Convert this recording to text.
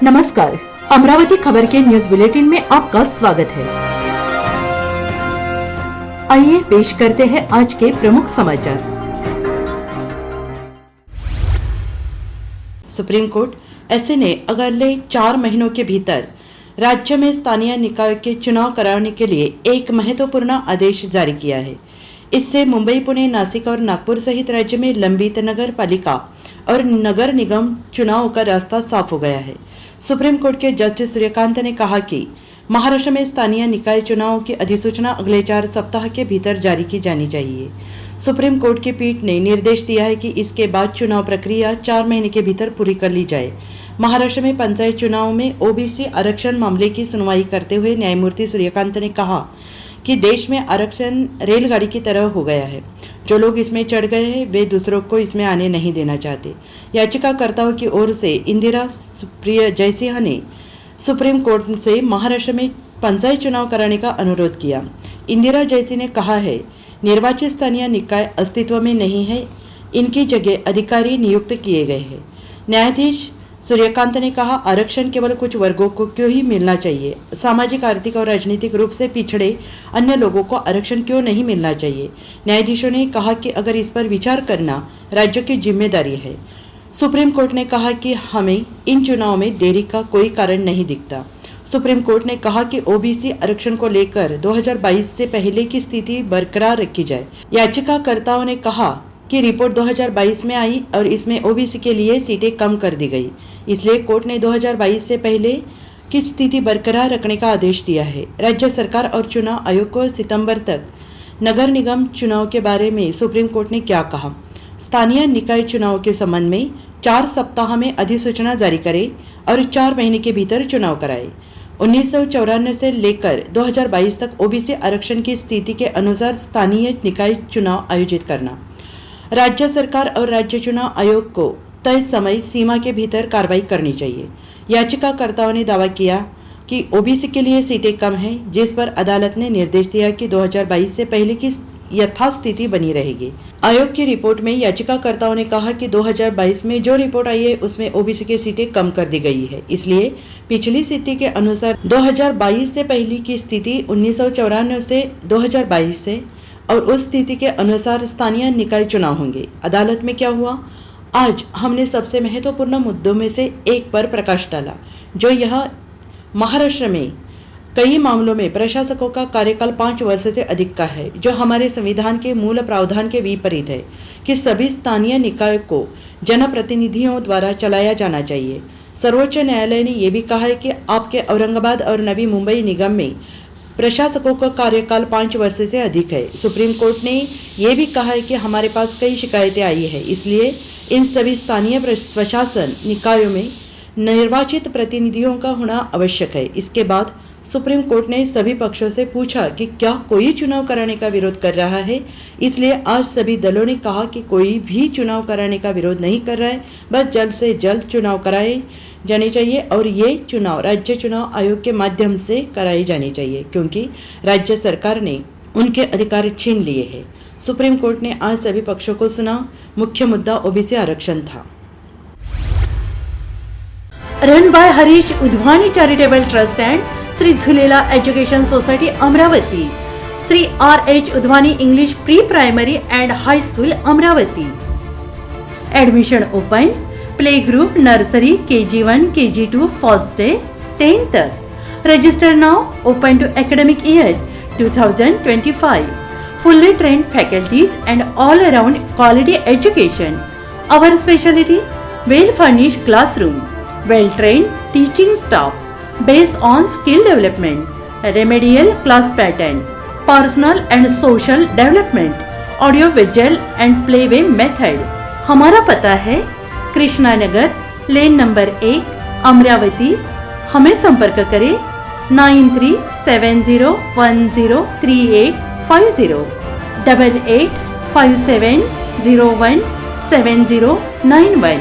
नमस्कार, अमरावती खबर के न्यूज बुलेटिन में आपका स्वागत है। आइए पेश करते हैं आज के प्रमुख समाचार। सुप्रीम कोर्ट ऐसे ने अगले 4 महीनों के भीतर राज्य में स्थानीय निकाय के चुनाव कराने के लिए एक महत्वपूर्ण आदेश जारी किया है। इससे मुंबई, पुणे, नासिक और नागपुर सहित राज्य में लंबित नगर पालिका और नगर निगम चुनाव का रास्ता साफ हो गया है। सुप्रीम कोर्ट के जस्टिस सूर्यकांत ने कहा कि महाराष्ट्र में स्थानीय निकाय चुनाव की अधिसूचना अगले 4 सप्ताह के भीतर जारी की जानी चाहिए। सुप्रीम कोर्ट की पीठ ने निर्देश दिया है कि इसके बाद चुनाव प्रक्रिया 4 महीने के भीतर पूरी कर ली जाए। महाराष्ट्र में पंचायत चुनाव में ओबीसी आरक्षण मामले की सुनवाई करते हुए न्यायमूर्ति सूर्यकांत ने कहा कि देश में आरक्षण रेलगाड़ी की तरह हो गया है। जो लोग इसमें चढ़ गए हैं वे दूसरों को इसमें आने नहीं देना चाहते। याचिकाकर्ताओं की ओर से इंदिरा सुप्रिया जयसिंह ने सुप्रीम कोर्ट से महाराष्ट्र में पंचायत चुनाव कराने का अनुरोध किया। इंदिरा जयसिंह ने कहा है, निर्वाचित स्थानीय निकाय अस्तित्व में नहीं है, इनकी जगह अधिकारी नियुक्त किए गए हैं। न्यायाधीश सूर्यकांत ने कहा, आरक्षण केवल कुछ वर्गों को क्यों ही मिलना चाहिए? सामाजिक, आर्थिक और राजनीतिक रूप से पिछड़े अन्य लोगों को आरक्षण क्यों नहीं मिलना चाहिए? न्यायाधीशों ने कहा कि अगर इस पर विचार करना राज्य की जिम्मेदारी है। सुप्रीम कोर्ट ने कहा कि हमें इन चुनाव में देरी का कोई कारण नहीं दिखता। सुप्रीम कोर्ट ने कहा कि ओबीसी आरक्षण को लेकर 2022 से पहले की स्थिति बरकरार रखी जाए। याचिकाकर्ताओं ने कहा कि रिपोर्ट 2022 में आई और इसमें ओबीसी के लिए सीटें कम कर दी गई, इसलिए कोर्ट ने 2022 से पहले की स्थिति बरकरार रखने का आदेश दिया है। राज्य सरकार और चुनाव आयोग को सितंबर तक नगर निगम चुनाव के बारे में सुप्रीम कोर्ट ने क्या कहा? स्थानीय निकाय चुनाव के संबंध में 4 सप्ताह में अधिसूचना जारी करे और 4 महीने के भीतर चुनाव कराए। 1994 से लेकर 2022 तक ओबीसी आरक्षण की स्थिति के अनुसार स्थानीय निकाय चुनाव आयोजित करना। राज्य सरकार और राज्य चुनाव आयोग को तय समय सीमा के भीतर कार्रवाई करनी चाहिए। याचिकाकर्ताओं ने दावा किया कि ओबीसी के लिए सीटें कम हैं, जिस पर अदालत ने निर्देश दिया कि 2022 से पहले की यथास्थिति बनी रहेगी। आयोग की रिपोर्ट में याचिकाकर्ताओं ने कहा कि 2022 में जो रिपोर्ट आई है उसमें ओबीसी की सीटें कम कर दी गई है, इसलिए पिछली स्थिति के अनुसार 2022 से पहले की स्थिति 1994 से 2022 से और उस स्थिति के अनुसार स्थानीय निकाय चुनाव होंगे। अदालत में क्या हुआ? आज हमने सबसे महत्वपूर्ण मुद्दों में से एक पर प्रकाश डाला, जो यह महाराष्ट्र में कई मामलों में प्रशासकों का कार्यकाल 5 वर्ष से अधिक का है, जो हमारे संविधान के मूल प्रावधान के विपरीत है कि सभी स्थानीय निकाय को जनप्रतिनिधियों द्वारा चलाया जाना चाहिए। सर्वोच्च न्यायालय ने यह भी कहा है कि आपके औरंगाबाद और नवी मुंबई निगम में प्रशासकों का कार्यकाल 5 वर्ष से अधिक है। सुप्रीम कोर्ट ने यह भी कहा है कि हमारे पास कई शिकायतें आई है, इसलिए इन सभी स्थानीय प्रशासन निकायों में निर्वाचित प्रतिनिधियों का होना आवश्यक है। इसके बाद सुप्रीम कोर्ट ने सभी पक्षों से पूछा कि क्या कोई चुनाव कराने का विरोध कर रहा है, इसलिए आज सभी दलों ने कहा कि कोई भी चुनाव कराने का विरोध नहीं कर रहा है, बस जल्द से जल्द चुनाव कराए जाने चाहिए और ये चुनाव राज्य चुनाव आयोग के माध्यम से कराई जानी चाहिए, क्योंकि राज्य सरकार ने उनके अधिकार छीन लिए हैं। सुप्रीम कोर्ट ने आज सभी पक्षों को सुना। मुख्य मुद्दा ओबीसी आरक्षण था। Run by Harish Udwani charitable trust and Shri Jhulela education society Amravati, Shri RH Udwani English pre primary and high school Amravati. Admission open, play group, nursery, KG1, KG2, first डे 10th तक। Register now, open to academic year 2025. Fully trained faculties and all around quality education. Our specialty, well furnished classroom, well trained teaching staff based on skill development, remedial class pattern, personal and social development, audio visual and playway method. हमारा पता है Krishna Nagar, lane number 1, Amravati. हमें संपर्क करें 9370103850 8857017091।